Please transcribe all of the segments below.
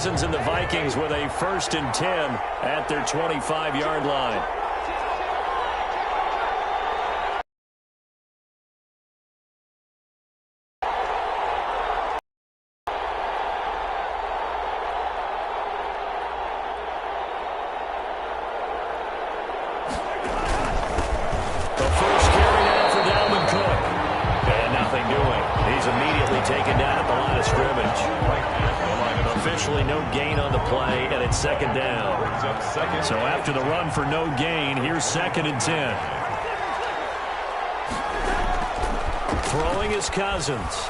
Cousins and the Vikings with a 1st and 10 at their 25-yard line. The first carry now for Dalvin Cook. And nothing doing. He's immediately taken down at the line of scrimmage. Officially no gain on the play, and it's 2nd down. So after the run for no gain, here's 2nd and 10. Throwing is Cousins.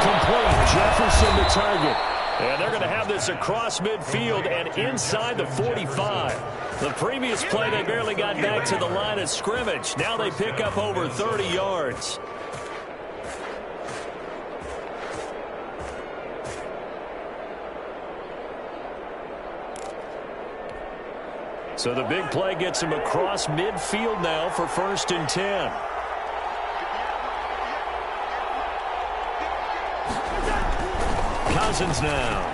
Complete. Jefferson the target. And they're going to have this across midfield and inside the 45. The previous play, they barely got back to the line of scrimmage. Now they pick up over 30 yards. So the big play gets him across midfield now for 1st and 10. Cousins now.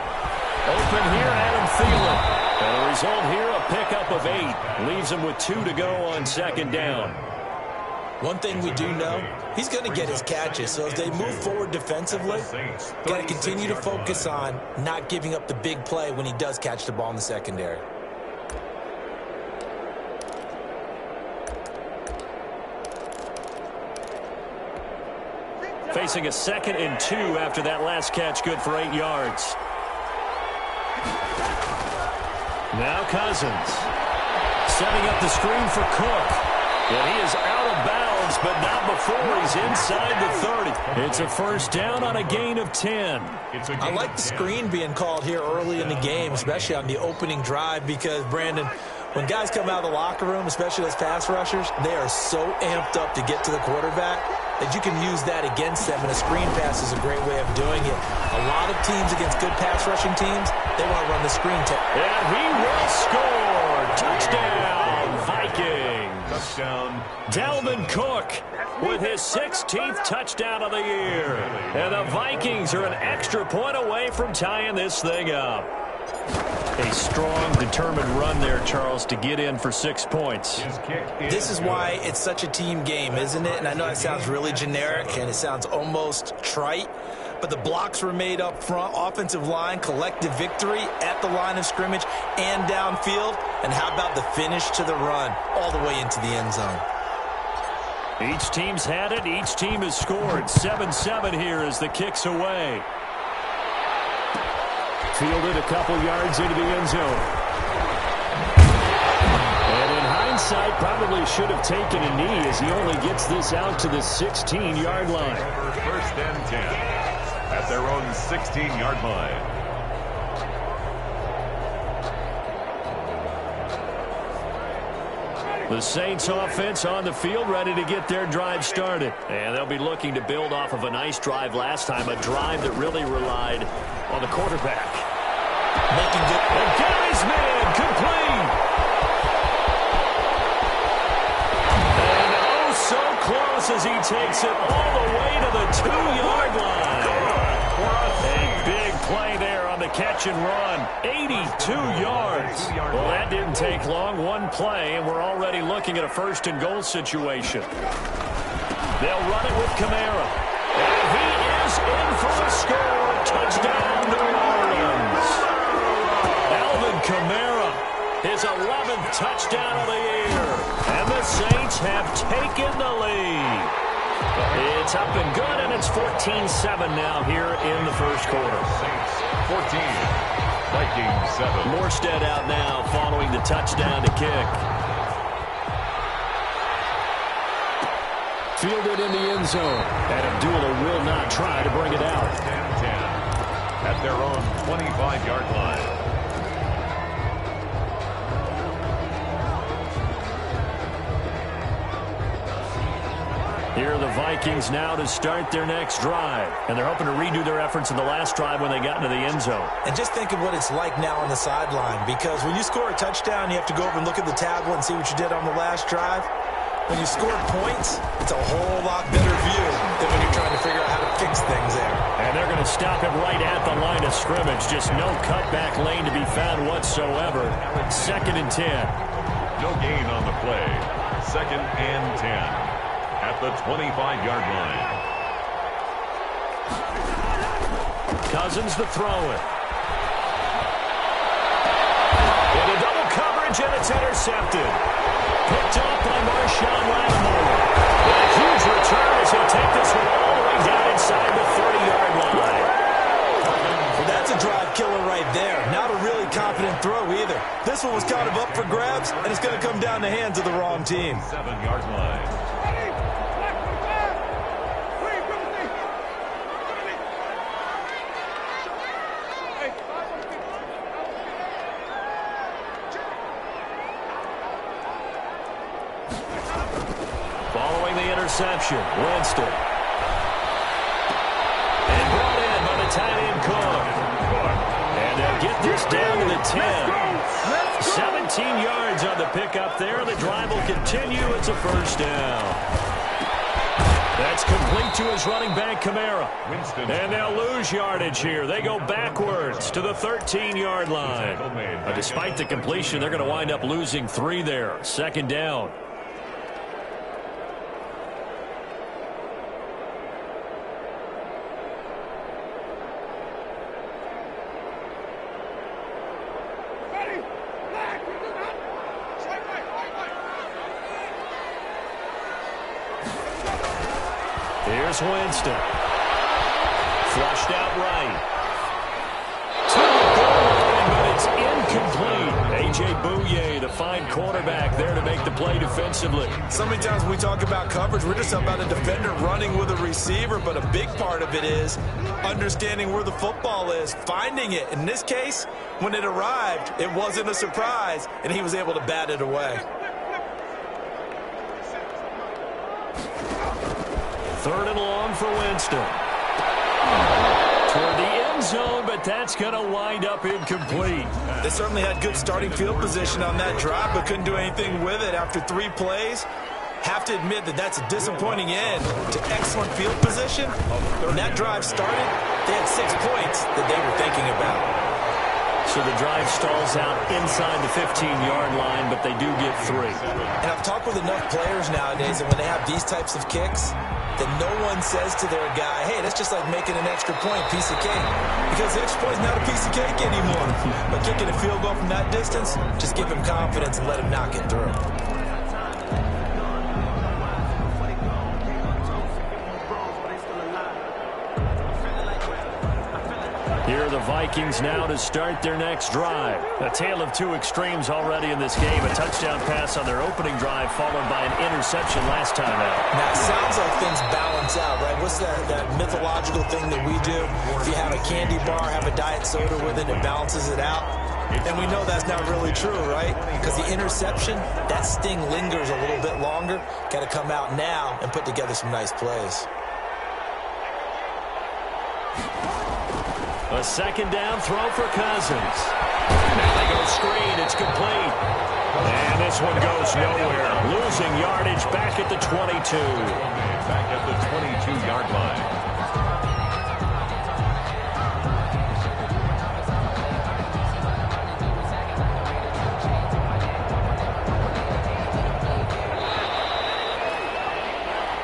Open here, Adam Thielen. And the result here, a pickup of 8. Leaves him with 2 to go on 2nd down. One thing we do know, he's going to get his catches. So as they move forward defensively, got to continue to focus on not giving up the big play when he does catch the ball in the secondary. Facing a 2nd and 2 after that last catch, good for 8 yards. Now Cousins. Setting up the screen for Cook. And he is out of bounds, but not before he's inside the 30. It's a 1st down on a gain of 10. I like the screen being called here early in the game, especially on the opening drive, because, Brandon, when guys come out of the locker room, especially as pass rushers, they are so amped up to get to the quarterback that you can use that against them, and a screen pass is a great way of doing it. A lot of teams against good pass rushing teams, they want to run the screen. And he will score. Touchdown, Vikings. Touchdown. Dalvin Cook with his 16th touchdown of the year. And the Vikings are an extra point away from tying this thing up. A strong, determined run there, Charles, to get in for 6 points. This is why it's such a team game, isn't it? And I know it sounds really generic and it sounds almost trite, but the blocks were made up front, offensive line, collective victory at the line of scrimmage and downfield. And how about the finish to the run all the way into the end zone? Each team's had it. Each team has scored. 7-7 here as the kick's away. Fielded a couple yards into the end zone. And in hindsight, probably should have taken a knee as he only gets this out to the 16-yard line. 1st and 10 at their own 16-yard line. The Saints offense on the field, ready to get their drive started. And they'll be looking to build off of a nice drive last time, a drive that really relied on the quarterback. Making good. And Gary's man, complete. And oh, so close as he takes it all the way to the 2-yard line. A big play there on the catch and run. 82 yards. Well, that didn't take long. One play, and we're already looking at a 1st and goal situation. They'll run it with Kamara. And he is in for a score. Touchdown, New Orleans. Alvin Kamara, his 11th touchdown of the year. And the Saints have taken the lead. It's up and good, and it's 14-7 now here in the 1st quarter. Saints 14, Vikings 7. Morstead out now following the touchdown to kick. Fielded in the end zone. And Abdullah will not try to bring it out. 10-10 at their own 25-yard line. Here are the Vikings now to start their next drive. And they're hoping to redo their efforts in the last drive when they got into the end zone. And just think of what it's like now on the sideline, because when you score a touchdown, you have to go over and look at the tablet and see what you did on the last drive. When you score points, it's a whole lot better view than when you're trying to figure out how to fix things there. And they're going to stop him right at the line of scrimmage. Just no cutback lane to be found whatsoever. 2nd and 10. No gain on the play. 2nd and 10 at the 25-yard line. Cousins to throw it. Into double coverage, and it's intercepted. Picked up by Marshawn Lattimore. And a huge return as he'll take this one all the way down inside the 30-yard line. Well, that's a drive killer right there. Not a really confident throw either. This one was kind of up for grabs, and it's going to come down the hands of the wrong team. 7-yard line. Following the interception, Winston. And brought in by the tight end Cook. And they'll get this down to the 10. 17 yards on the pickup there. The drive will continue. It's a first down. That's complete to his running back, Kamara. And they'll lose yardage here. They go backwards to the 13-yard line. But despite the completion, they're going to wind up losing 3 there. 2nd down. Here's Winston. Flushed out right. To the goal line, but it's incomplete. A.J. Bouye, the fine quarterback, there to make the play defensively. So many times when we talk about coverage, we're just about a defender running with a receiver, but a big part of it is understanding where the football is, finding it. In this case, when it arrived, it wasn't a surprise, and he was able to bat it away. 3rd and long for Winston. Toward the end zone, but that's going to wind up incomplete. They certainly had good starting field position on that drive, but couldn't do anything with it after 3 plays. Have to admit that that's a disappointing end to excellent field position. When that drive started, they had 6 points that they were thinking about. So the drive stalls out inside the 15-yard line, but they do get 3. And I've talked with enough players nowadays that when they have these types of kicks, that no one says to their guy, hey, that's just like making an extra point, piece of cake. Because the extra point is not a piece of cake anymore. But kicking a field goal from that distance, just give him confidence and let him knock it through. Here are the Vikings now to start their next drive. A tale of 2 extremes already in this game. A touchdown pass on their opening drive followed by an interception last time out. Now, it sounds like things balance out, right? What's that mythological thing that we do? If you have a candy bar, have a diet soda with it, it balances it out. And we know that's not really true, right? Because the interception, that sting lingers a little bit longer. Got to come out now and put together some nice plays. A 2nd down throw for Cousins. Now they go screen. It's complete. And this one goes nowhere. Losing yardage back at the 22. Back at the 22-yard line.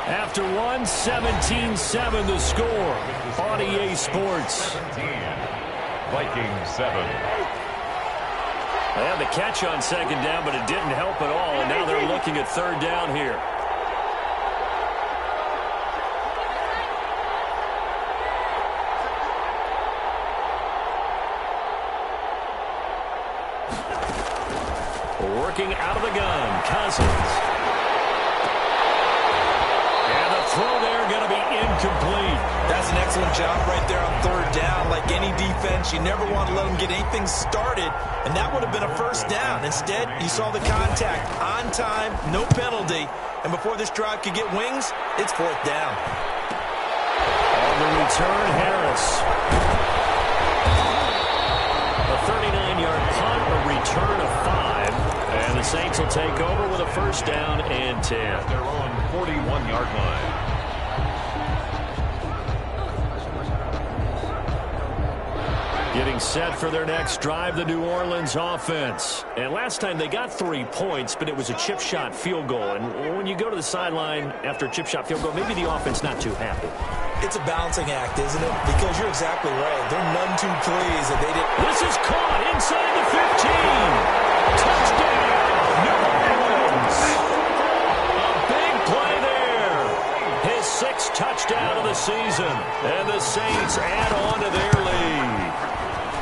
After 17-7 the score on EA Sports. Vikings 7. They had the catch on 2nd down, but it didn't help at all, and now they're looking at 3rd down here. Working out of the gun, Cousins. Throw there going to be incomplete. That's an excellent job right there on 3rd down. Like any defense, you never want to let them get anything started, and that would have been a first down. Instead, you saw the contact on time, no penalty, and before this drive could get wings, it's 4th down. On the return, Harris. A 39-yard punt, a return of 5, and the Saints will take over with a first down and 10. At their own 41-yard line. Getting set for their next drive, the New Orleans offense. And last time they got 3 points, but it was a chip shot field goal. And when you go to the sideline after a chip shot field goal, maybe the offense not too happy. It's a balancing act, isn't it? Because you're exactly right. They're none too pleased that they didn't. This is caught inside the 15. Touchdown, New Orleans. A big play there. His 6th touchdown of the season. And the Saints add on to their lead.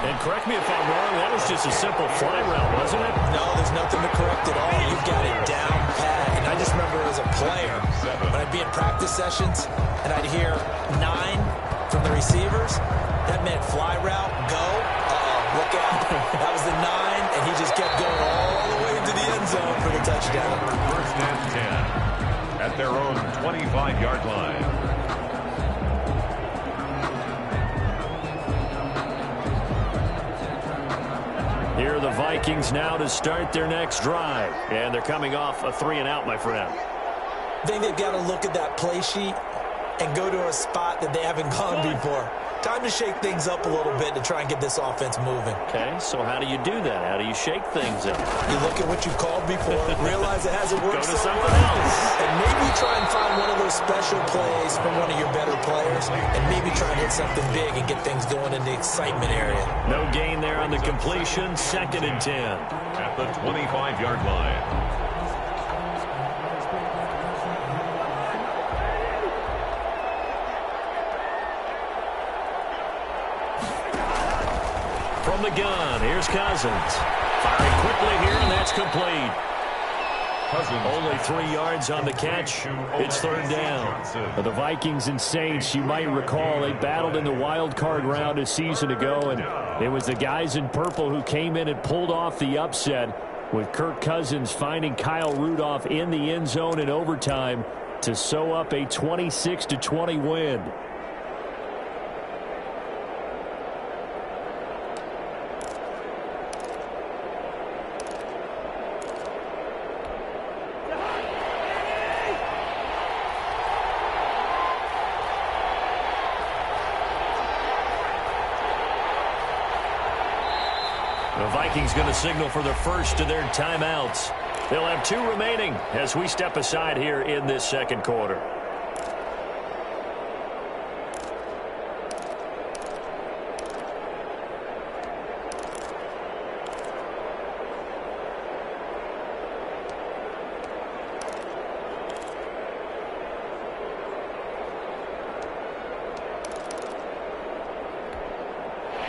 And correct me if I'm wrong, that was just a simple fly route, wasn't it? No, there's nothing to correct at all. You've got it down pat. And I just remember as a player, when I'd be in practice sessions, and I'd hear 9 from the receivers, that meant fly route, go, look out. That was the 9, and he just kept going all the way into the end zone for the touchdown. First and 10 at their own 25-yard line. Here are the Vikings now to start their next drive. And they're coming off a 3-and-out, my friend. I think they've got to look at that play sheet and go to a spot that they haven't gone before. Time to shake things up a little bit to try and get this offense moving. Okay, so how do you do that? How do you shake things up? You look at what you've called before, realize it hasn't worked Go to so something well, else. and maybe try and find one of those special plays from one of your better players, and maybe try and hit something big and get things going in the excitement area. No gain there on the completion. 2nd and 10. At the 25-yard line. From the gun, here's Cousins. Firing quickly here, and that's complete. Only 3 yards on the catch. It's 3rd down. For the Vikings and Saints, you might recall they battled in the wild card round a season ago, and it was the guys in purple who came in and pulled off the upset, with Kirk Cousins finding Kyle Rudolph in the end zone in overtime to sew up a 26-20 win. The Vikings going to signal for the first of their timeouts. They'll have 2 remaining as we step aside here in this 2nd quarter.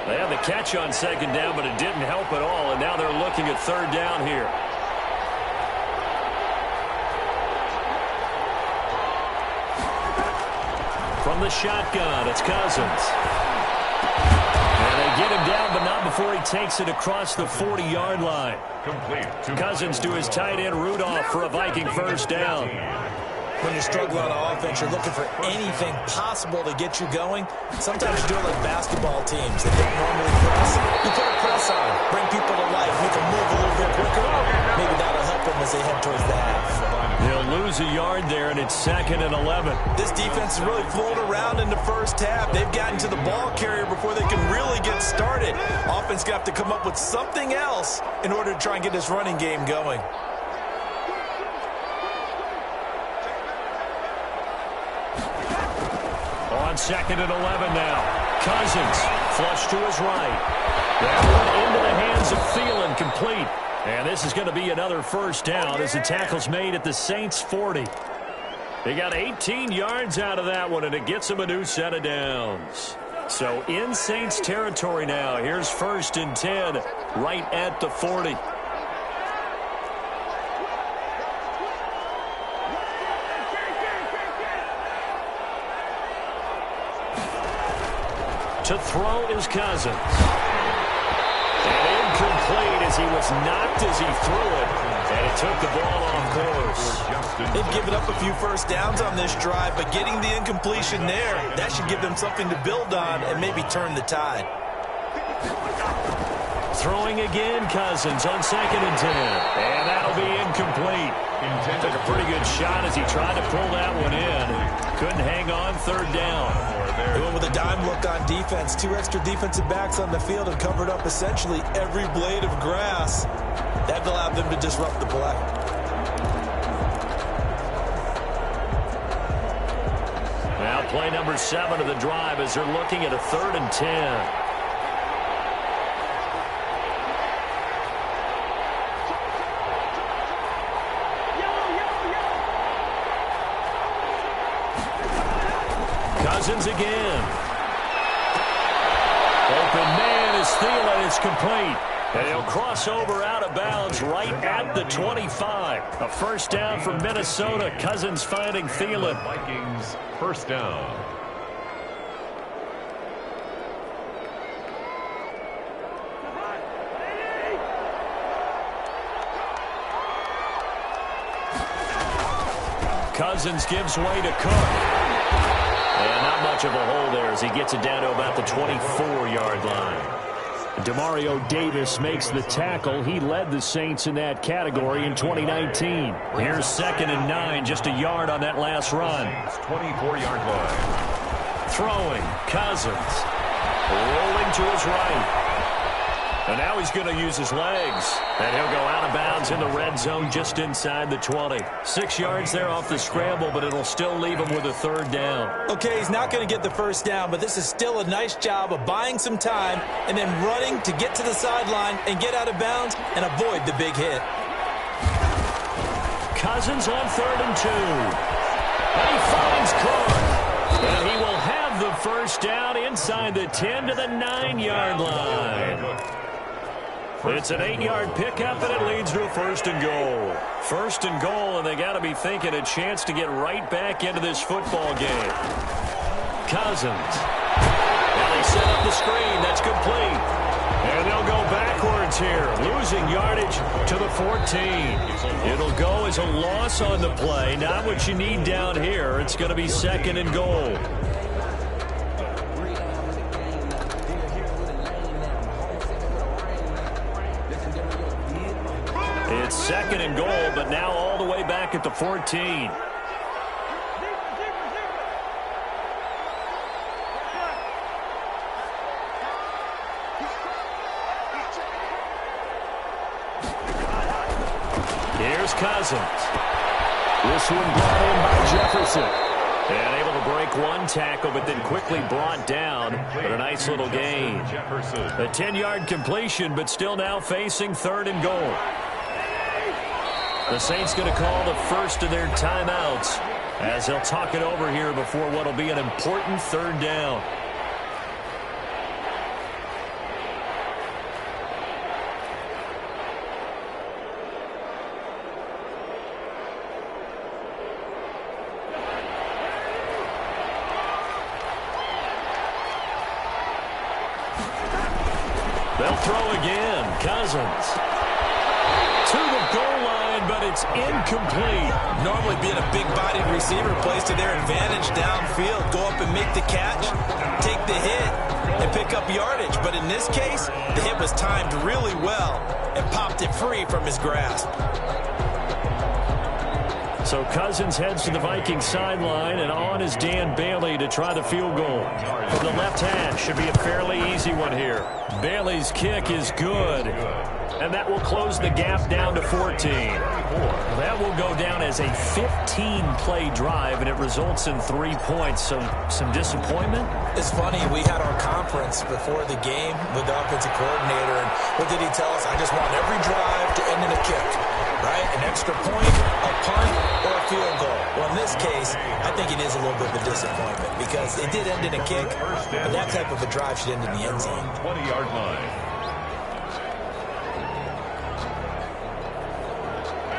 They had the catch on 2nd down, but it didn't help at all, and now they're looking at 3rd down here. From the shotgun, it's Cousins. And they get him down, but not before he takes it across the 40-yard line. Complete. Cousins to his tight end, Rudolph, for a Viking first down. When you're struggling on offense, you're looking for anything possible to get you going. Sometimes you do it like basketball teams that don't normally press. You put a press on, bring people to life, make them move a little bit quicker. Maybe that'll help them as they head towards the half. They'll lose a yard there, and it's 2nd and 11. This defense is really floating around in the first half. They've gotten to the ball carrier before they can really get started. Offense got to come up with something else in order to try and get this running game going. On 2nd and 11 now. Cousins, flush to his right. That one into the hands of Thielen, complete. And this is going to be another first down as the tackle's made at the Saints' 40. They got 18 yards out of that one, and it gets them a new set of downs. So in Saints territory now. Here's 1st and 10 right at the 40. To throw is Cousins. And incomplete as he was knocked as he threw it. And it took the ball off course. They've given up a few first downs on this drive, but getting the incompletion there, that should give them something to build on and maybe turn the tide. Throwing again, Cousins on 2nd and 10. And that'll be incomplete. Took a pretty good shot as he tried to pull that one in. Couldn't hang on 3rd down. They went with a dime look on defense. 2 extra defensive backs on the field and covered up essentially every blade of grass. That allowed them to disrupt the play. Now play number 7 of the drive as they're looking at a 3rd and 10. Cousins again. Open man is Thielen. It's complete. And he'll cross over out of bounds right at the 25. A 1st down for Minnesota. Cousins finding Thielen. Vikings 1st down. Cousins gives way to Cook. And not much of a hole there as he gets it down to about the 24-yard line. Demario Davis makes the tackle. He led the Saints in that category in 2019. Here's 2nd and 9, just a yard on that last run. 24-yard line. Throwing, Cousins. Rolling to his right. And now he's going to use his legs. And he'll go out of bounds in the red zone just inside the 20. 6 yards there off the scramble, but it'll still leave him with a 3rd down. Okay, he's not going to get the 1st down, but this is still a nice job of buying some time and then running to get to the sideline and get out of bounds and avoid the big hit. Cousins on 3rd and 2. And he finds Cook. And he will have the 1st down inside the 10 to the 9-yard line. It's an 8-yard pickup, and it leads to a 1st and goal. 1st and goal, and they got to be thinking a chance to get right back into this football game. Cousins. Now they set up the screen. That's complete. And they'll go backwards here, losing yardage to the 14. It'll go as a loss on the play. Not what you need down here. It's going to be 2nd and goal. It's 2nd and goal, but now all the way back at the 14. Here's Cousins. This one brought in by Jefferson. And able to break one tackle, but then quickly brought down. But a nice little gain. A 10-yard completion, but still now facing 3rd and goal. The Saints going to call the first of their timeouts as they'll talk it over here before what will be an important 3rd down. They'll throw again. Cousins to the goal line, but it's incomplete. Normally being a big-bodied receiver plays to their advantage downfield. Go up and make the catch, take the hit, and pick up yardage. But in this case, the hit was timed really well and popped it free from his grasp. So Cousins heads to the Vikings sideline, and on is Dan Bailey to try the field goal. From the left hand, should be a fairly easy one here. Bailey's kick is good. And that will close the gap down to 14. That will go down as a 15-play drive, and it results in 3 points. So some disappointment? It's funny, we had our conference before the game with the offensive coordinator, and what did he tell us? I just want every drive to end in a kick, right? An extra point, a punt, or a field goal. Well, in this case, I think it is a little bit of a disappointment because it did end in a kick, but that type of a drive should end in the end zone. 20-yard line.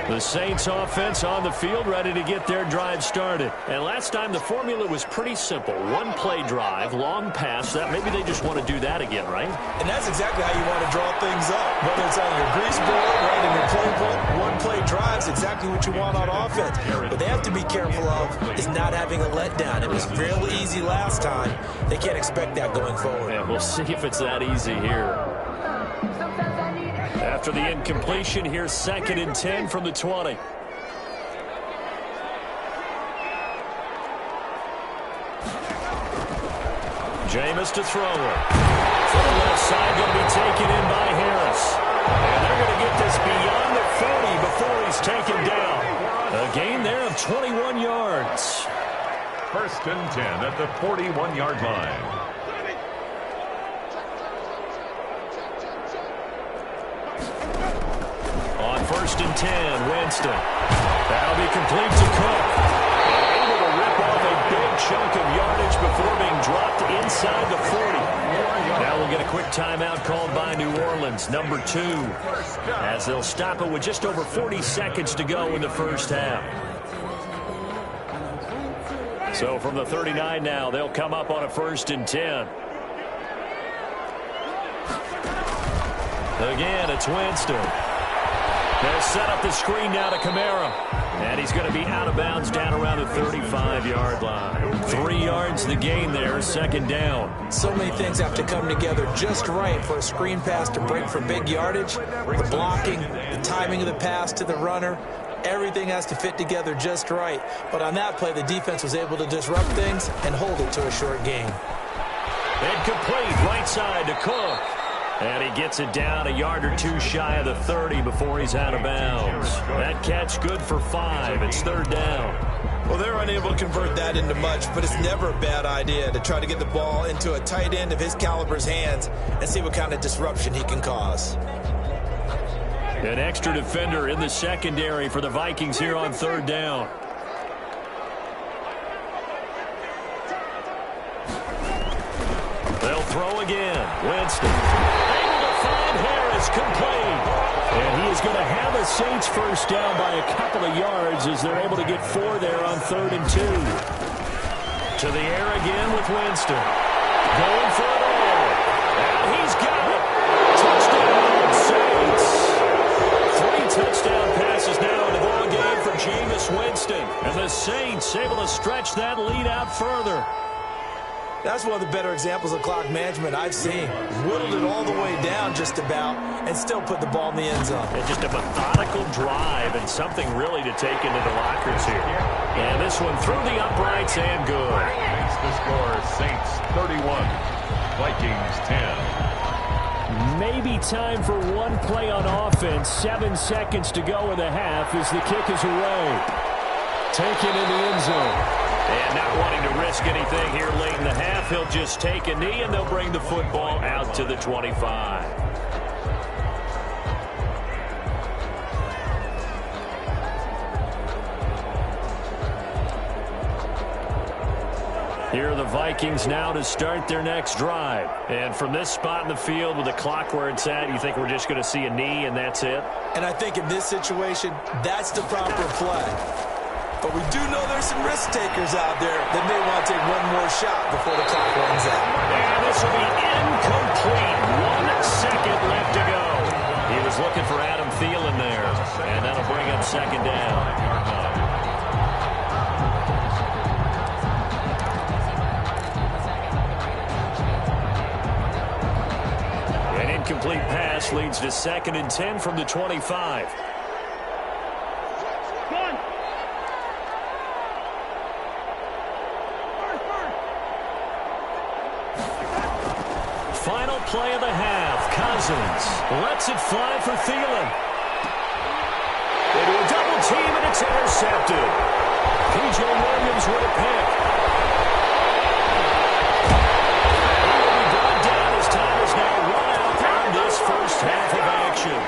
The Saints offense on the field ready to get their drive started. And last time the formula was pretty simple. One-play drive, long pass. That maybe they just want to do that again, right? And that's exactly how you want to draw things up. Whether it's on your grease board, right in your playbook, one-play drives exactly what you want on offense. What they have to be careful of is not having a letdown. It was fairly easy last time. They can't expect that going forward. Yeah, we'll see if it's that easy here. After the incompletion, here's 2nd and 10 from the 20. Jameis to throw it. From the left side, going to be taken in by Harris. And they're going to get this beyond the 40 before he's taken down. A gain there of 21 yards. 1st and 10 at the 41-yard line. On 1st and 10, Winston. That'll be complete to Cook. And able to rip off a big chunk of yardage before being dropped inside the 40. Now we'll get a quick timeout called by New Orleans, number 2, as they'll stop it with just over 40 seconds to go in the first half. So from the 39 now, they'll come up on a 1st and 10. Again, it's Winston. They'll set up the screen now to Kamara. And he's going to be out of bounds down around the 35-yard line. 3 yards the gain there, 2nd down. So many things have to come together just right for a screen pass to break for big yardage. The blocking, the timing of the pass to the runner, everything has to fit together just right. But on that play, the defense was able to disrupt things and hold it to a short gain. Incomplete, right side to Cook. And he gets it down a yard or 2 shy of the 30 before he's out of bounds. That catch good for 5. It's 3rd down. Well, they're unable to convert that into much, but it's never a bad idea to try to get the ball into a tight end of his caliber's hands and see what kind of disruption he can cause. An extra defender in the secondary for the Vikings here on 3rd down. They'll throw again. Winston able to find Harris, complete. And he is going to have a Saints first down by a couple of yards as they're able to get 4 there on 3rd and 2. To the air again with Winston. Going for it all. And he's got it. Touchdown, Saints. 3 touchdown passes now in the ball game for Jameis Winston. And the Saints able to stretch that lead out further. That's one of the better examples of clock management I've seen. Whittled it all the way down just about and still put the ball in the end zone. And just a methodical drive and something really to take into the lockers here. And this one through the uprights and good. Makes the score Saints 31, Vikings 10. Maybe time for one play on offense. 7 seconds to go in the half as the kick is away. Taken in the end zone. And not wanting to risk anything here late in the half, he'll just take a knee, and they'll bring the football out to the 25. Here are the Vikings now to start their next drive. And from this spot in the field with the clock where it's at, you think we're just going to see a knee and that's it? And I think in this situation, that's the proper play. But we do know there's some risk takers out there that may want to take one more shot before the clock runs out. And this will be incomplete. 1 second left to go. He was looking for Adam Thielen there. And that'll bring up 2nd down. An incomplete pass leads to 2nd and 10 from the 25. Final play of the half. Cousins lets it fly for Thielen. Into a double team, and it's intercepted. P.J. Williams with a pick. He will be brought down as time is now run out on this first half of action.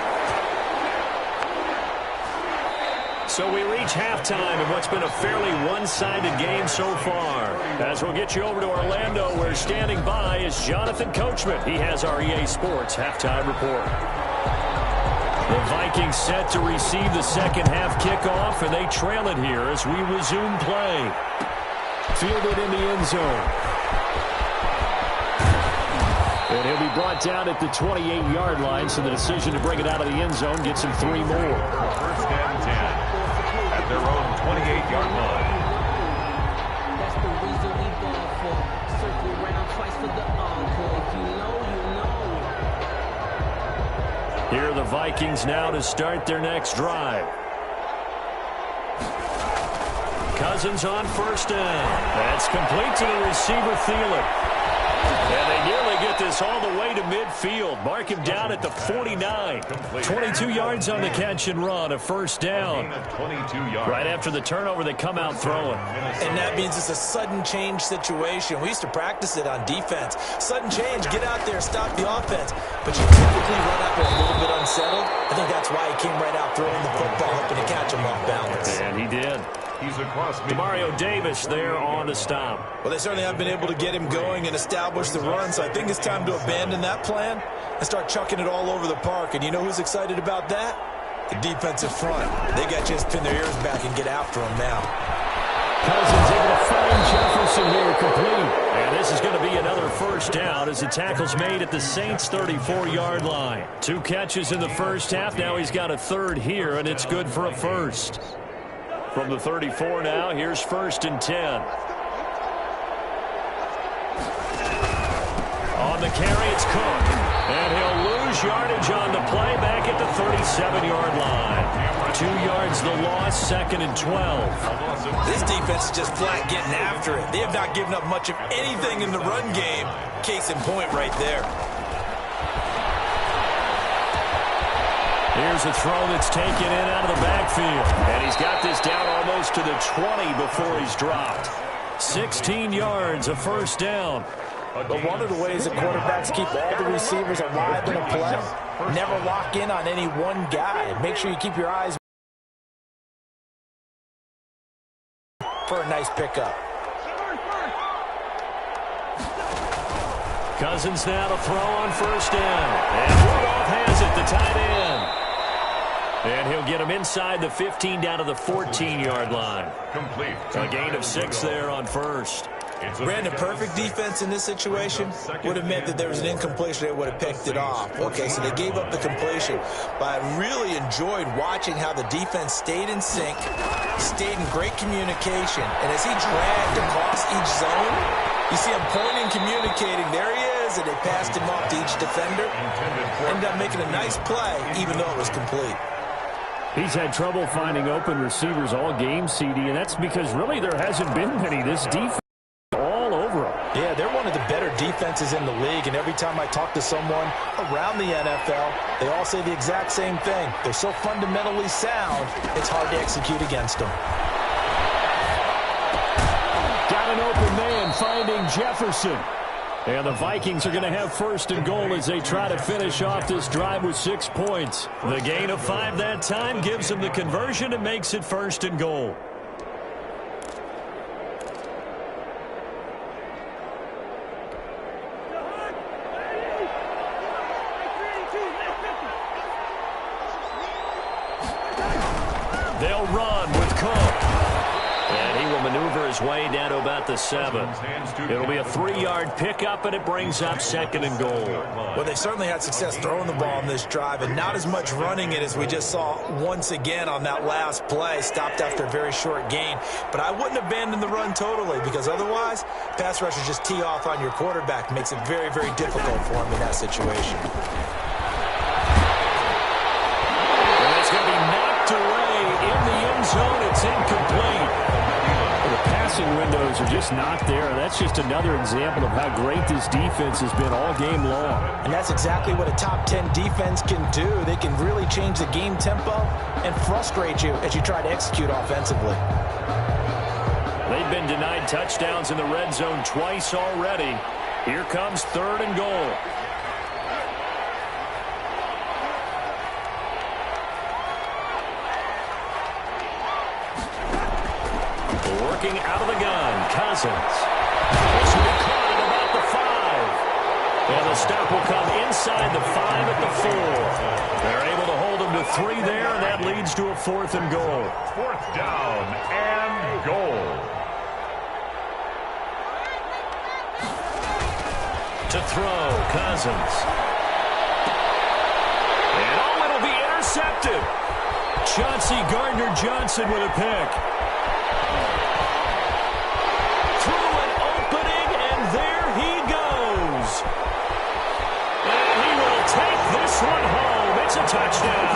So we reach halftime in what's been a fairly one-sided game so far. As we'll get you over to Orlando, where standing by is Jonathan Coachman. He has our EA Sports halftime report. The Vikings set to receive the second half kickoff, and they trail it here as we resume play. Fielded in the end zone. And he'll be brought down at the 28-yard line, so the decision to bring it out of the end zone gets him 3 more. 1st and 10 at their own 28-yard line. That's the reason we ball for. Circle around twice for the encore. If you know, you know. Here are the Vikings now to start their next drive. Cousins on first down. That's complete to the receiver, Thielen. And they nearly get this all the way to midfield. Mark him down at the 49. 22 yards on the catch and run, a first down. Right after the turnover, they come out throwing. And that means it's a sudden change situation. We used to practice it on defense. Sudden change, get out there, stop the offense. But you typically run out there a little bit unsettled. I think that's why he came right out throwing the football, hoping to catch him off balance. And he did. He's across Demario Davis there on the stop. Well, they certainly have been able to get him going and establish the run, so I think it's time to abandon that plan and start chucking it all over the park. And you know who's excited about that? The defensive front. They got to just pin their ears back and get after him now. Cousins able to find Jefferson here, complete. And this is going to be another first down as the tackle's made at the Saints' 34-yard line. 2 catches in the first half. Now he's got a third here, and it's good for a first. From the 34 now, here's 1st and 10. On the carry, it's Cook. And he'll lose yardage on the play back at the 37-yard line. 2 yards the loss, 2nd and 12. This defense is just flat getting after it. They have not given up much of anything in the run game. Case in point right there. Here's a throw that's taken in out of the backfield. And he's got this down almost to the 20 before he's dropped. 16 yards, a first down. But one of the ways that quarterbacks keep all the receivers alive in a play, never lock in on any one guy. Make sure you keep your eyes for a nice pickup. Cousins now to throw on first down. And Rudolph has it, the tight end. And he'll get him inside the 15 down to the 14-yard line. Complete. A gain of 6 there on first. Brandon, perfect defense in this situation would have meant that there was an incompletion. They would have picked it off. Okay, so they gave up the completion. But I really enjoyed watching how the defense stayed in sync, stayed in great communication. And as he dragged across each zone, you see him pointing, communicating. There he is, and they passed him off to each defender. Ended up making a nice play, even though it was complete. He's had trouble finding open receivers all game, CD, and that's because really there hasn't been many. This defense all over him. Yeah, they're one of the better defenses in the league, and every time I talk to someone around the NFL, they all say the exact same thing. They're so fundamentally sound, it's hard to execute against them. Got an open man finding Jefferson. And the Vikings are going to have 1st and goal as they try to finish off this drive with 6 points. The gain of 5 that time gives them the conversion and makes it 1st and goal. They'll run with Cook. And he will maneuver his way down to about the 7. It'll be a 3-yard pickup, and it brings up 2nd and goal. Well, they certainly had success throwing the ball in this drive, and not as much running it as we just saw once again on that last play. Stopped after a very short gain. But I wouldn't abandon the run totally, because otherwise, pass rushers just tee off on your quarterback. Makes it very, very difficult for him in that situation. And it's going to be knocked away in the end zone. It's incomplete. The passing windows are just not there. That's just another example of how great this defense has been all game long. And that's exactly what a top 10 defense can do. They can really change the game tempo and frustrate you as you try to execute offensively. They've been denied touchdowns in the red zone twice already. Here comes 3rd and goal. Working out of the gun, Cousins. This will be caught at about the 5. And the stop will come inside the 5 at the 4. They're able to hold him to 3 there, and that leads to a 4th and goal. 4th down and goal. To throw, Cousins. And it'll be intercepted. Chauncey Gardner-Johnson with a pick. This one home. It's a touchdown.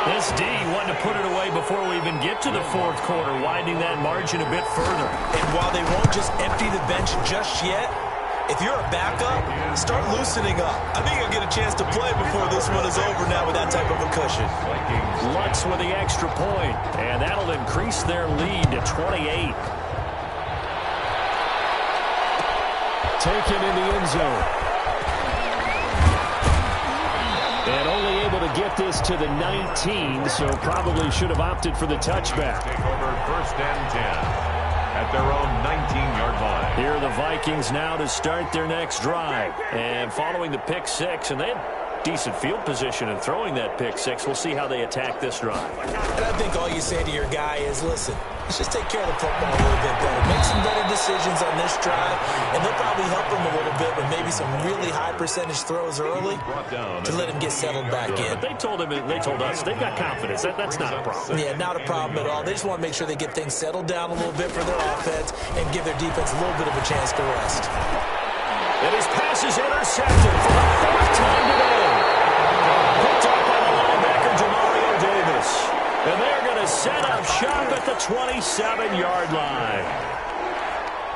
This D wanted to put it away before we even get to the fourth quarter, widening that margin a bit further. And while they won't just empty the bench just yet, if you're a backup, start loosening up. I think you'll get a chance to play before this one is over now with that type of a cushion. Lutz with the extra point, and that'll increase their lead to 28. Taken in the end zone. And only able to get this to the 19, so probably should have opted for the touchback. Take over first and 10 at their own 19-yard line. Here are the Vikings now to start their next drive. And following the pick six, and they had decent field position in throwing that pick six. We'll see how they attack this drive. And I think all you say to your guy is, listen, let's just take care of the football a little bit better. Make some better decisions on this drive, and they'll probably help him a little bit with maybe some really high percentage throws early to let him get settled back in. But they told us they've got confidence. That's not a problem. Yeah, not a problem at all. They just want to make sure they get things settled down a little bit for their offense and give their defense a little bit of a chance to rest. And his pass is intercepted for the fourth time today. Picked up by the linebacker, Demario Davis. And they're going to set up shop at the 27-yard line.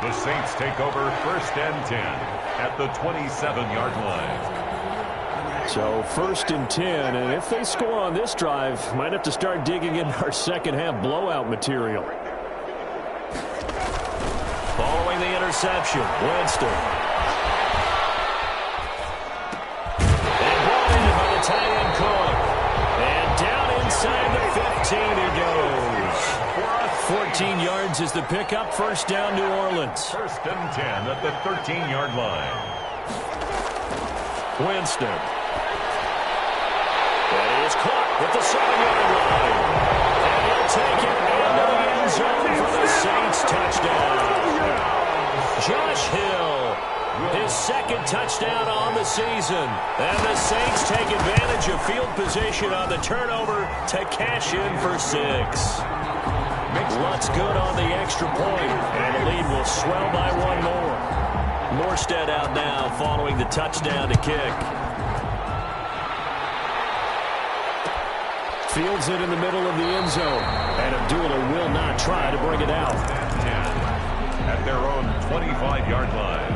The Saints take over first and 10 at the 27-yard line. So first and 10, and if they score on this drive, might have to start digging in our second half blowout material. Following the interception, Winston. And brought in by the tight end Cook. And down inside the 15 he goes. 14 yards is the pickup. First down, New Orleans. First and 10 at the 13-yard line. Winston. And he is caught at the 7-yard line. And he'll take it into the end zone for the Saints touchdown. Josh Hill, his second touchdown on the season. And the Saints take advantage of field position on the turnover to cash in for 6. Lutz good on the extra point, and the lead will swell by one more. Morstead out now following the touchdown to kick. Fields it in the middle of the end zone, and Abdullah will not try to bring it out. At their own 25-yard line.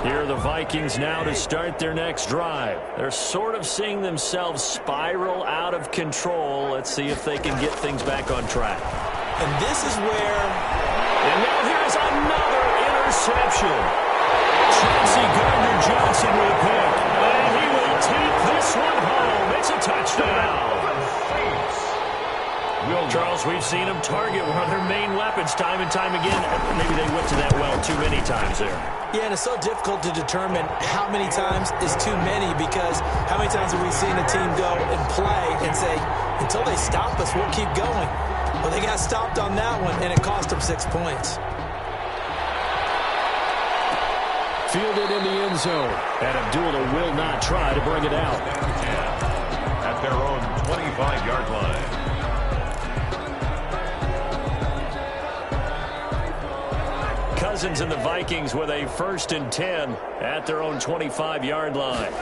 Here are the Vikings now to start their next drive. They're sort of seeing themselves spiral out of control. Let's see if they can get things back on track. And this is where... And now here's another interception. Chauncey Gardner-Johnson with a pick. And he will take this one home. It's a touchdown. Charles, we've seen them target one of their main weapons time and time again. Maybe they went to that well too many times there. Yeah, and it's so difficult to determine how many times is too many, because how many times have we seen a team go and play and say, until they stop us, we'll keep going. Well, they got stopped on that one, and it cost them 6 points. Fielded in the end zone, and Abdullah will not try to bring it out. At their own 25-yard line. Cousins and the Vikings with a first and 10 at their own 25-yard line.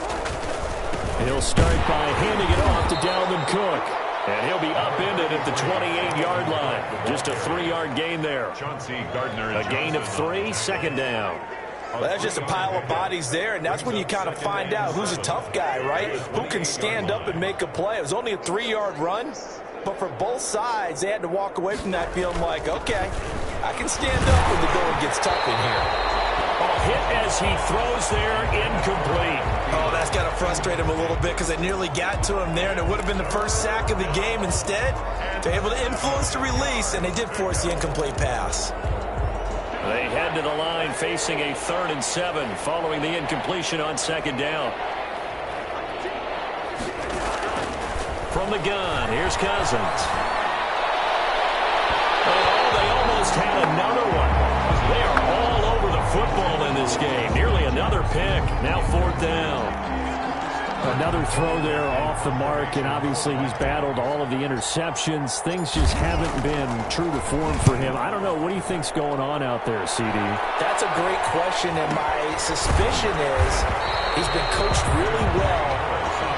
He'll start by handing it off to Dalvin Cook. And he'll be upended at the 28-yard line. Just a 3-yard gain there. Chauncey Gardner. A gain of 3, second down. Well, that's just a pile of bodies there, and that's when you kind of find out who's a tough guy, right? Who can stand up and make a play. It was only a 3-yard run, but for both sides, they had to walk away from that feeling like, okay, I can stand up when the going gets tough in here. A hit as he throws there, incomplete. Oh, that's got to frustrate him a little bit, because they nearly got to him there, and it would have been the first sack of the game. Instead, they're able to influence the release, and they did force the incomplete pass. They head to the line facing a 3rd and 7 following the incompletion on second down. From the gun, here's Cousins. Oh, they almost had another one. They are all over the football in this game. Nearly another pick. Now 4th down. Another throw there off the mark, and obviously he's battled all of the interceptions. Things just haven't been true to form for him. I don't know. What do you think's going on out there, CD? That's a great question, and my suspicion is he's been coached really well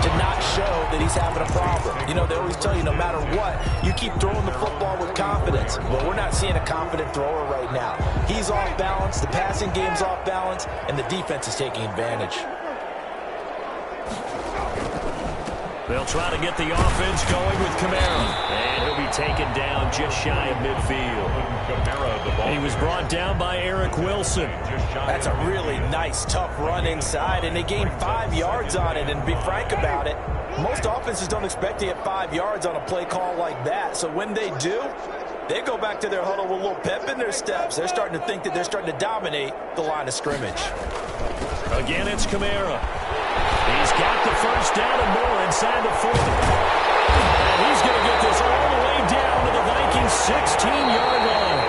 to not show that he's having a problem. You know, they always tell you no matter what, you keep throwing the football with confidence. Well, we're not seeing a confident thrower right now. He's off balance, the passing game's off balance, and the defense is taking advantage. They'll try to get the offense going with Kamara. And he'll be taken down just shy of midfield. He was brought down by Eric Wilson. That's a really nice, tough run inside, and they gained 5 yards on it. And to be frank about it, most offenses don't expect to get 5 yards on a play call like that. So when they do, they go back to their huddle with a little pep in their steps. They're starting to think that they're starting to dominate the line of scrimmage. Again, it's Kamara. He's got the first down and more inside the 40. And he's going to get this all the way down to the Vikings' 16-yard line.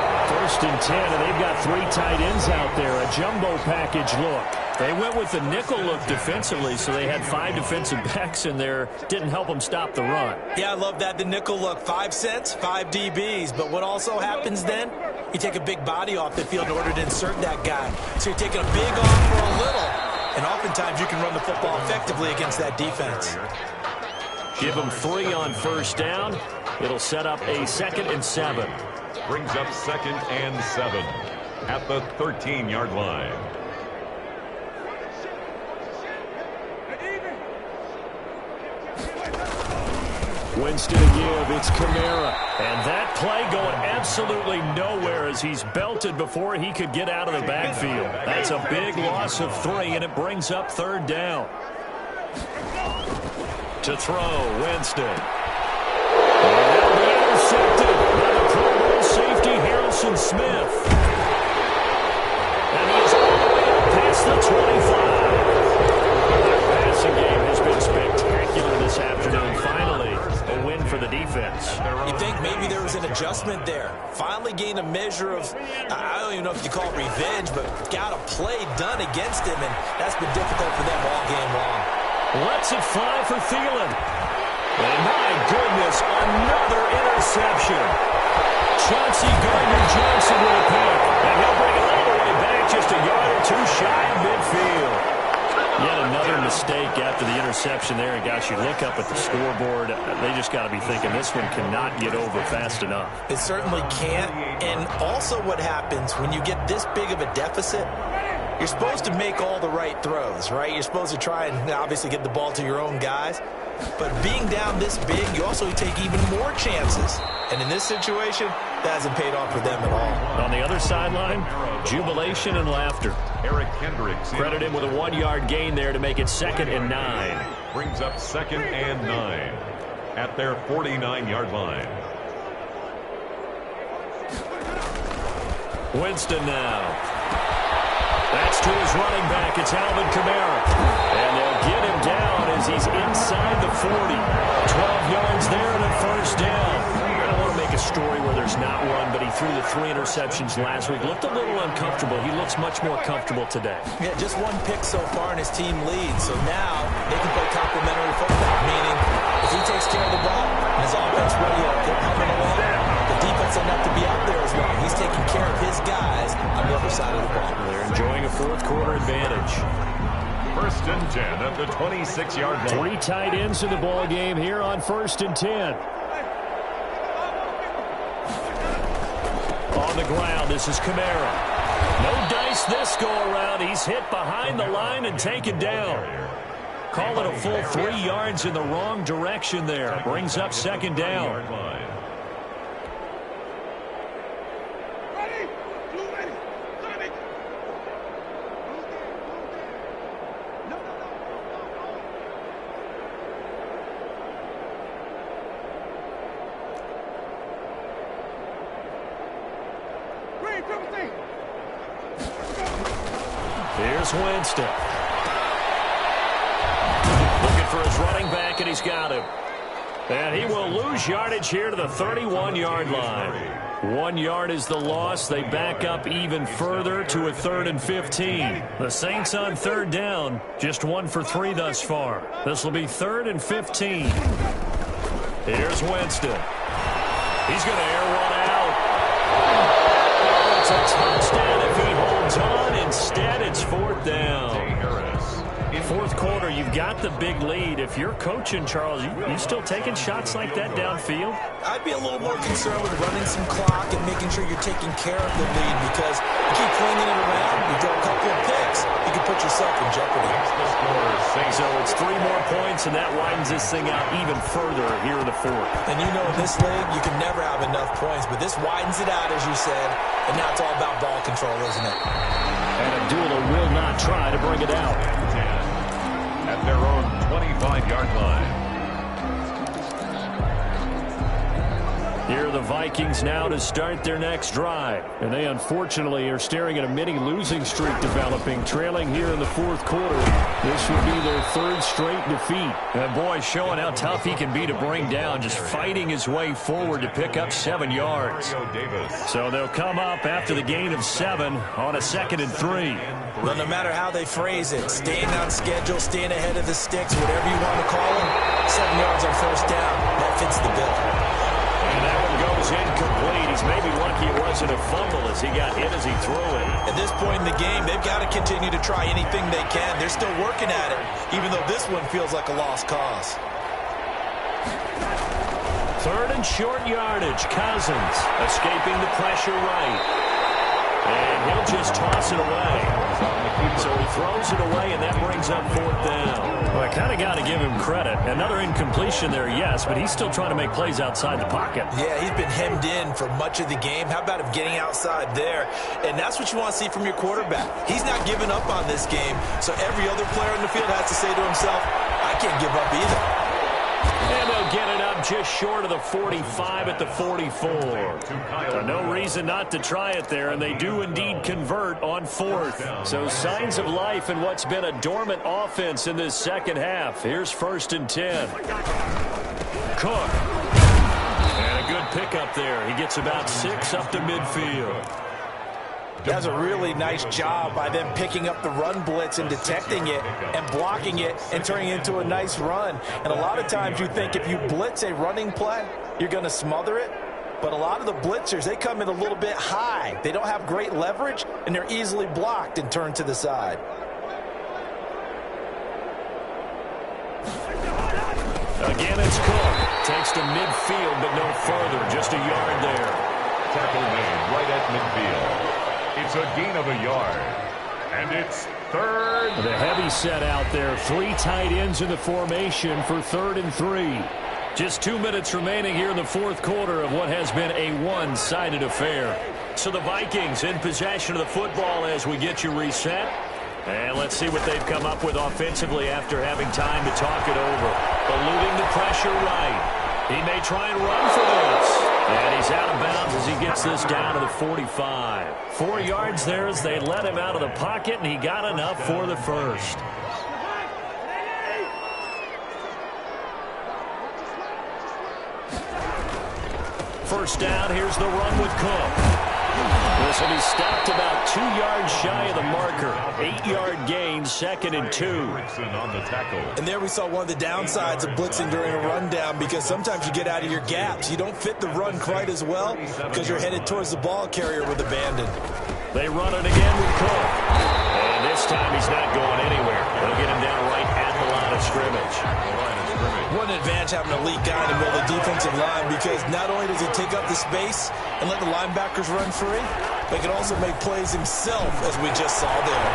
1st and 10, and they've got 3 tight ends out there. A jumbo package look. They went with the nickel look defensively, so they had 5 defensive backs in there. Didn't help them stop the run. Yeah, I love that, the nickel look. 5 cents, 5 DBs. But what also happens then, you take a big body off the field in order to insert that guy. So you're taking a big off for a little. And oftentimes you can run the football effectively against that defense. Give them 3 on 1st down. It'll set up a 2nd and 7. Brings up 2nd and 7 at the 13-yard line. Winston to give. It's Kamara. And that play going absolutely nowhere as he's belted before he could get out of the backfield. That's a big loss of 3, and it brings up 3rd down. To throw, Winston. And that'll be intercepted by the Pro Bowl safety, Harrison Smith. And he's all the way up past the 25. The passing game has been spectacular this afternoon. Finally, a win for the defense. You think maybe there was an adjustment there. Finally gained a measure of, I don't even know if you call it revenge, but got a play done against him, and that's been difficult for them all game long. Lets it fly for Thielen. And my goodness, another interception. Chauncey Gardner-Johnson with a pick. And he'll bring it all the way back just a yard or 2 shy of midfield. Yet another mistake after the interception there. And gosh, you look up at the scoreboard, they just got to be thinking this one cannot get over fast enough. It certainly can't. And also what happens when you get this big of a deficit, you're supposed to make all the right throws, right? You're supposed to try and obviously get the ball to your own guys. But being down this big, you also take even more chances. And in this situation, that hasn't paid off for them at all. On the other sideline, jubilation and laughter. Eric Kendricks. Credit him with a 1-yard gain there to make it 2nd and 9. Brings up 2nd and 9 at their 49-yard line. Winston now. That's to his running back. It's Alvin Kamara. And they'll get him down as he's inside the 40. 12 yards there and a 1st down. I don't want to make a story where there's not one, but he threw the 3 interceptions last week. Looked a little uncomfortable. He looks much more comfortable today. Yeah, just 1 pick so far and his team leads. So now they can play complementary football, meaning if he takes care of the ball and his offense ready to humming along, the defense doesn't have to be out there as long. He's taking care of his guys on the other side of the ball. They're enjoying a 4th quarter advantage. 1st and 10 at the 26-yard line. 3 tight ends in the ball game here on 1st and 10. On the ground, this is Kamara. No dice this go around. He's hit behind the line and taken down. Call it a full 3 yards in the wrong direction there. Brings up 2nd down. Here's Winston. Looking for his running back, and he's got him. And he will lose yardage here to the 31-yard line. 1 yard is the loss. They back up even further to a 3rd and 15. The Saints on 3rd down, just 1 for 3 thus far. This will be 3rd and 15. Here's Winston. He's going to air one out. It's a touchdown if he holds on. Instead, it's 4th down. Fourth quarter, you've got the big lead. If you're coaching, Charles, you still taking shots like that downfield? I'd be a little more concerned with running some clock and making sure you're taking care of the lead, because you keep flinging it around, you throw a couple of picks, you can put yourself in jeopardy. So it's 3 more points, and that widens this thing out even further here in the 4th. And you know, in this league, you can never have enough points, but this widens it out, as you said, and now it's all about ball control, isn't it? And Abdullah will not try to bring it out. At their own 25-yard line. Here are the Vikings now to start their next drive. And they unfortunately are staring at a mini losing streak developing, trailing here in the 4th quarter. This would be their 3rd straight defeat. And boy, showing how tough he can be to bring down, just fighting his way forward to pick up 7 yards. So they'll come up after the gain of 7 on a 2nd and 3. Well, no matter how they phrase it, staying on schedule, staying ahead of the sticks, whatever you want to call them, 7 yards on 1st down, that fits the bill. And that one goes incomplete. He's maybe lucky it wasn't a fumble as he got hit as he threw it. At this point in the game, they've got to continue to try anything they can. They're still working at it, even though this one feels like a lost cause. 3rd and short yardage. Cousins escaping the pressure right. And he'll just toss it away. So he throws it away, and that brings up 4th down. Well, I kind of got to give him credit. Another incompletion there, yes, but he's still trying to make plays outside the pocket. Yeah, he's been hemmed in for much of the game. How about him getting outside there? And that's what you want to see from your quarterback. He's not giving up on this game, so every other player in the field has to say to himself, I can't give up either. And they'll get it up just short of the 45 at the 44. So no reason not to try it there, and they do indeed convert on 4th. So signs of life in what's been a dormant offense in this 2nd half. Here's 1st and 10. Cook. And a good pickup there. He gets about 6 up to midfield. Does a really nice job by them picking up the run blitz and detecting it and blocking it and turning it into a nice run. And a lot of times you think if you blitz a running play, you're going to smother it. But a lot of the blitzers, they come in a little bit high. They don't have great leverage, and they're easily blocked and turned to the side. Again, it's Cook. Takes to midfield, but no further. Just a yard there. Tackle made right at midfield. It's a gain of a yard. And it's 3rd. The heavy set out there. 3 tight ends in the formation for 3rd and 3. Just 2 minutes remaining here in the 4th quarter of what has been a one-sided affair. So the Vikings in possession of the football as we get you reset. And let's see what they've come up with offensively after having time to talk it over. Eluding the pressure right. He may try and run for this. And he's out of bounds as he gets this down to the 45. 4 yards there as they let him out of the pocket, and he got enough for the 1st. First down, here's the run with Cook. This will be stopped about 2 yards shy of the marker. 8-yard gain, 2nd and 2. And there we saw one of the downsides of blitzing during a rundown, because sometimes you get out of your gaps. You don't fit the run quite as well because you're headed towards the ball carrier with abandon. They run it again with Cook. And this time he's not going anywhere. They'll get him down right at the line of scrimmage. What an advantage having an elite guy in the middle of the defensive line, because not only does he take up the space and let the linebackers run free, but he can also make plays himself, as we just saw there.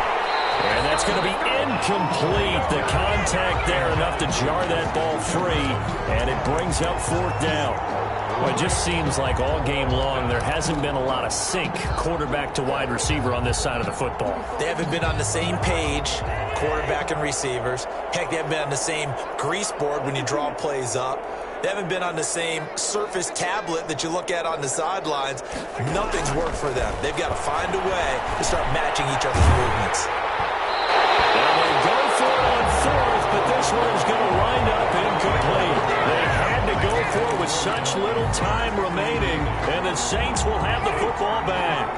And that's going to be incomplete. The contact there enough to jar that ball free, and it brings up 4th down. Well, it just seems like all game long there hasn't been a lot of sync quarterback to wide receiver on this side of the football. They haven't been on the same page, quarterback and receivers. Heck, they haven't been on the same grease board when you draw plays up. They haven't been on the same surface tablet that you look at on the sidelines. Nothing's worked for them. They've got to find a way to start matching each other's movements. And they go for it on 4th, but this one's going to wind up incomplete. They had to go for it with such little time remaining, and the Saints will have the football back.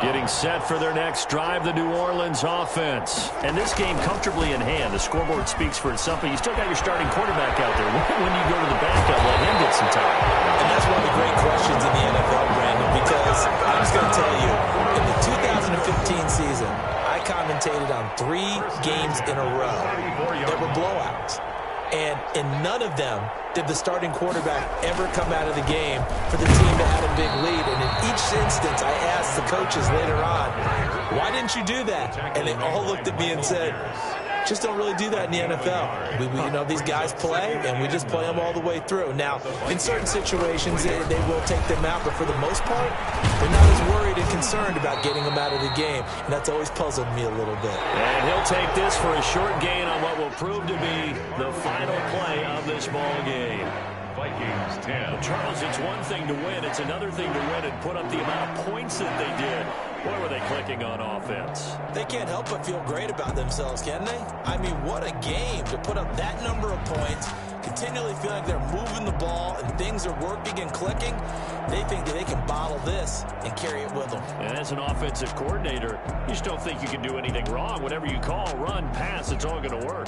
Getting set for their next drive, the New Orleans offense. And this game comfortably in hand. The scoreboard speaks for itself, but you still got your starting quarterback out there. When you go to the backup, let him get some time. And that's one of the great questions in the NFL, Brandon, because I'm just going to tell you, in the 2015 season, I commentated on 3 games in a row that were blowouts. And in none of them did the starting quarterback ever come out of the game for the team that had a big lead. And in each instance, I asked the coaches later on, why didn't you do that? And they all looked at me and said, just don't really do that in the NFL. You know, these guys play, and we just play them all the way through. Now, in certain situations, they will take them out, but for the most part, they're not as worried and concerned about getting them out of the game, and that's always puzzled me a little bit. And he'll take this for a short gain on what will prove to be the final play of this ball game. Vikings 10. Well, Charles, it's one thing to win. It's another thing to win and put up the amount of points that they did. Boy, were they clicking on offense. They can't help but feel great about themselves, can they? I mean, what a game to put up that number of points, continually feel like they're moving the ball and things are working and clicking. They think that they can bottle this and carry it with them. And as an offensive coordinator, you just don't think you can do anything wrong. Whatever you call, run, pass, it's all going to work.